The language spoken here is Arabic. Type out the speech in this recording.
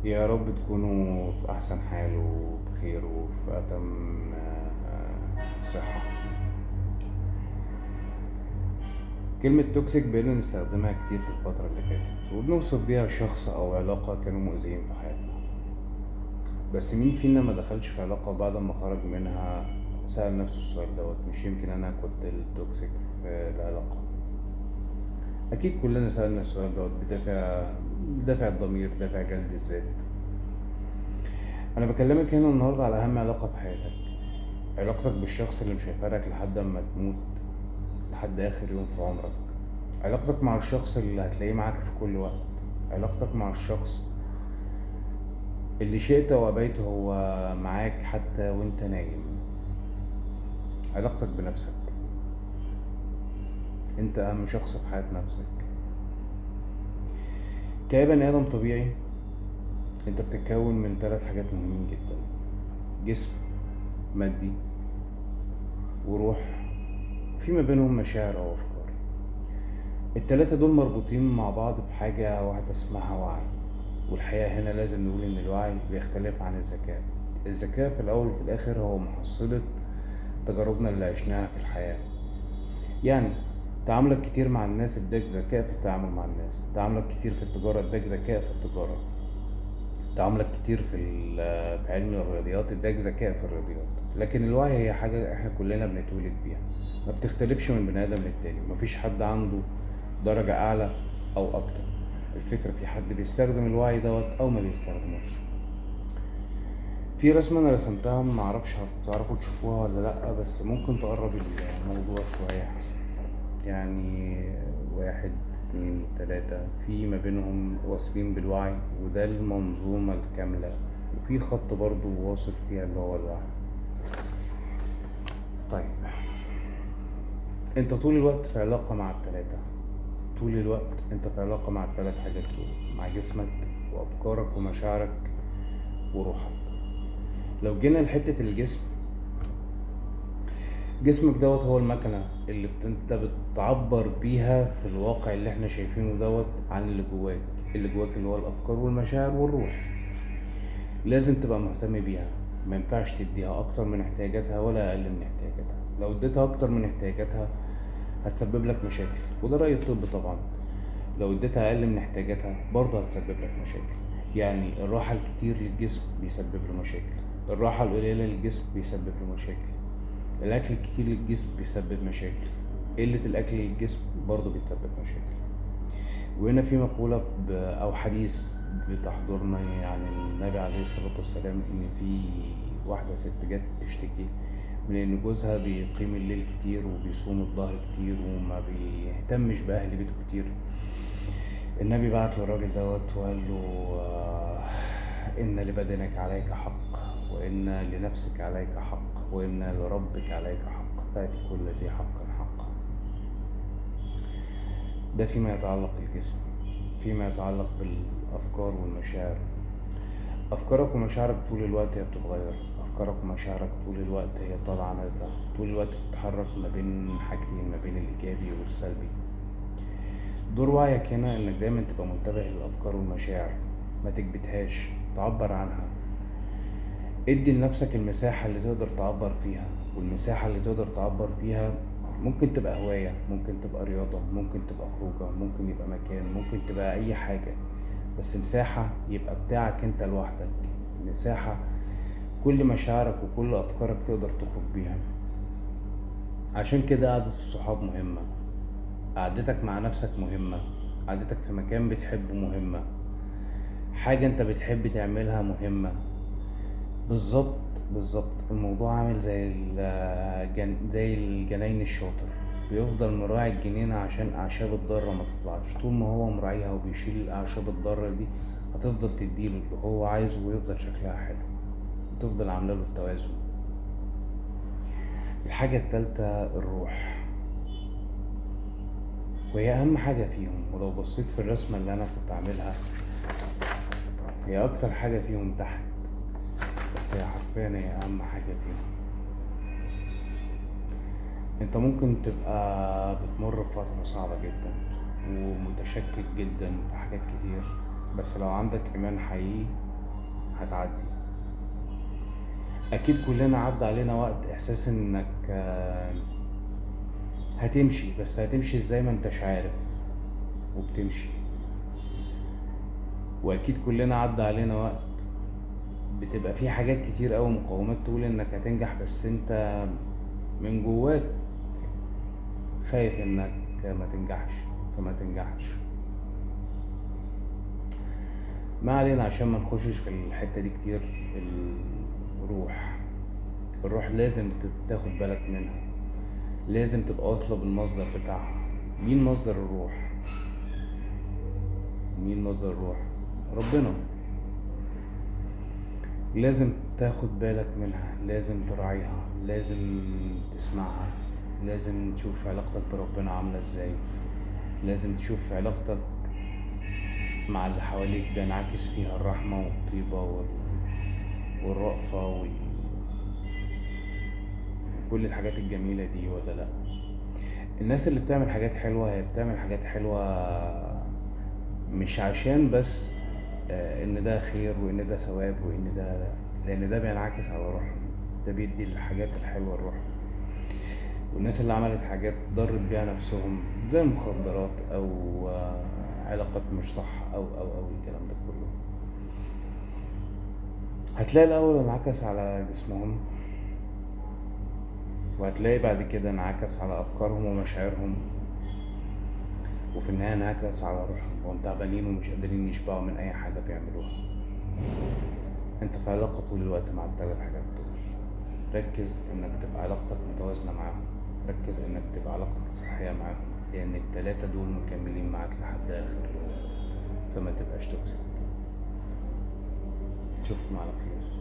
يا رب تكونوا في أحسن حال وبخير وفي أتم صحة. كلمة توكسيك بقينا نستخدمها كتير في الفترة اللي فاتت وبنوصف بيها شخص أو علاقة كانوا مؤذيين في حياتنا. بس مين فينا ما دخلش في علاقة بعد ما خرج منها سأل نفسه السؤال دوت، مش يمكن أنا كنت التوكسيك في العلاقة؟ أكيد كلنا سألنا السؤال دوت بدافع الضمير، دافع جلد الذات. أنا بكلمك هنا النهاردة على أهم علاقة في حياتك، علاقتك بالشخص اللي مش هيفارقك لحد ما تموت، لحد آخر يوم في عمرك. علاقتك مع الشخص اللي هتلاقيه معاك في كل وقت. علاقتك مع الشخص اللي شئت وأبيت هو معاك حتى وانت نايم. علاقتك بنفسك، انت أهم شخص في حياة نفسك. كبني آدم طبيعي انت بتتكون من 3 حاجات مهمين جدا: جسم، مادي، وروح، في ما بينهم مشاعر أو أفكار. ال3 دول مربوطين مع بعض بحاجة واحدة اسمها وعي. والحقيقة هنا لازم نقول إن الوعي بيختلف عن الذكاء. الذكاء في الأول وفي الآخر هو محصلة تجاربنا اللي عشناها في الحياة. يعني تعاملك كتير مع الناس اداك ذكاء في التعامل مع الناس، تعاملك كتير في التجارة اداك ذكاء في التجارة، تعاملك كتير في علم الرياضيات اداك ذكاء في الرياضيات. لكن الوعي هي حاجة احنا كلنا بنتولد بيها، ما بتختلفش من بني آدم للتاني. مفيش حد عنده درجة أعلى أو أكتر. الفكرة في حد بيستخدم الوعي دوت أو ما بيستخدموش. في رسمة أنا رسمتها، معرفش هتعرفوا تشوفوها ولا لأ، بس ممكن تقرب الموضوع شوية. يعني 1 2 3 في ما بينهم واصلين بالوعي، وده المنظومة الكاملة. وفي خط برضو واصل فيها اللي هو الوعي. طيب، انت طول الوقت في علاقة مع ال3. طول الوقت انت في علاقة مع ال3 حاجات دول، مع جسمك وأفكارك ومشاعرك وروحك. لو جينا لحتة الجسم، جسمك دوت هو المكنة اللي انت بتعبر بيها في الواقع اللي احنا شايفينه دوت عن اللي جواك. اللي جواك اللي هو الأفكار والمشاعر والروح. لازم تبقى مهتم بيها، ما ينفعش تديها أكتر من احتياجاتها ولا أقل من احتياجاتها. لو اديتها أكتر من احتياجاتها هتسبب لك مشاكل، وده رأي الطب طبعا. لو اديتها أقل من احتياجاتها برضه هتسبب لك مشاكل. يعني الراحة الكتير للجسم بيسبب له مشاكل، الراحة القليلة للجسم بيسبب له مشاكل، الأكل الكتير للجسم بيسبب مشاكل، قلة الأكل للجسم برضه بتسبب مشاكل. وهنا في مقولة أو حديث بتحضرنا عن النبي عليه الصلاة والسلام، إن في واحدة ست جت تشتكي من إن جوزها بيقيم الليل كتير وبيصوم الظهر كتير وما بيهتمش بأهل بيته كتير. النبي بعت للراجل دوت وقال له إن لبدنك عليك حق، وإن لنفسك عليك حق، وإن لربك عليك حق، فأت كل ذي حق حقه. ده فيما يتعلق بالجسم. فيما يتعلق بالأفكار والمشاعر، أفكارك ومشاعرك طول الوقت هي بتتغير. أفكارك ومشاعرك طول الوقت هي طالعة نازلة، طول الوقت بتتحرك ما بين حاجتين، ما بين الإيجابي والسلبي. دور وعيك هنا إنك دايما تبقى منتبه للأفكار والمشاعر، ما تكبتهاش، تعبر عنها. ادي لنفسك المساحة اللي تقدر تعبر فيها. والمساحة اللي تقدر تعبر فيها ممكن تبقى هواية، ممكن تبقى رياضة، ممكن تبقى خروجة، ممكن يبقى مكان، ممكن تبقى أي حاجة. بس مساحة يبقى بتاعك انت لوحدك. مساحة كل مشاعرك وكل أفكارك تقدر تخرج بيها. عشان كده قعدة الصحاب مهمة، قعدتك مع نفسك مهمة، قعدتك في مكان بتحبه مهمة، حاجة انت بتحب تعملها مهمة. بالظبط. بالظبط الموضوع عامل زي الجناين الشاطر، بيفضل مراعي الجنينة عشان أعشاب الضارة ما تطلعش. طول ما هو مراعيها وبيشيل الأعشاب الضارة دي هتفضل تديله اللي هو عايزه ويفضل شكلها حلو، وتفضل عاملة له التوازن. الحاجة التالتة الروح، وهي أهم حاجة فيهم. ولو بصيت في الرسمة اللي أنا كنت عاملها، هي أكتر حاجة فيهم تحت، بس هي حرفيا هي أهم حاجة فيهم. انت ممكن تبقى بتمر بفترة صعبة جدا ومتشكك جدا في حاجات كتير، بس لو عندك إيمان حقيقي هتعدي. اكيد كلنا عدى علينا وقت احساس انك هتمشي، بس هتمشي ازاي ما انتش عارف وبتمشي. واكيد كلنا عدى علينا وقت بتبقى فيه حاجات كتير اوي مقومات تقول انك هتنجح، بس انت من جواك خايف انك ما تنجحش، فما تنجحش. ما علينا عشان ما نخشش في الحتة دي كتير. الروح لازم تاخد بالك منها، لازم تبقى واصلة بالمصدر بتاعها. مين مصدر الروح؟ مين مصدر الروح؟ ربنا. لازم تاخد بالك منها، لازم تراعيها، لازم تسمعها، لازم تشوف علاقتك بربنا عاملة ازاي، لازم تشوف علاقتك مع اللي حواليك بينعكس فيها الرحمة والطيبة والرأفة وكل الحاجات الجميلة دي ولا لأ. الناس اللي بتعمل حاجات حلوة هي بتعمل حاجات حلوة مش عشان بس ان ده خير وان ده ثواب لان ده بينعكس على روحهم، ده بيدي الحاجات الحلوة الروح. والناس اللي عملت حاجات ضرت بيها نفسهم زي المخدرات او علاقات مش صح او الكلام ده كله، هتلاقي الاول انعكس على جسمهم، وهتلاقي بعد كده انعكس على افكارهم ومشاعرهم، وفي النهاية انعكس على روحهم وهم تعبانين ومش قادرين يشبعوا من اي حاجة بيعملوها. انت في علاقة طول الوقت مع الثلاث حاجات دول. ركز انك تبقى علاقتك متوازنة معاهم، ركز انك تبقى علاقتك صحية معاهم، لان التلاتة دول مكملين معاك لحد اخر يوم، فما تبقاش توكسيك. اشوفكم على خير.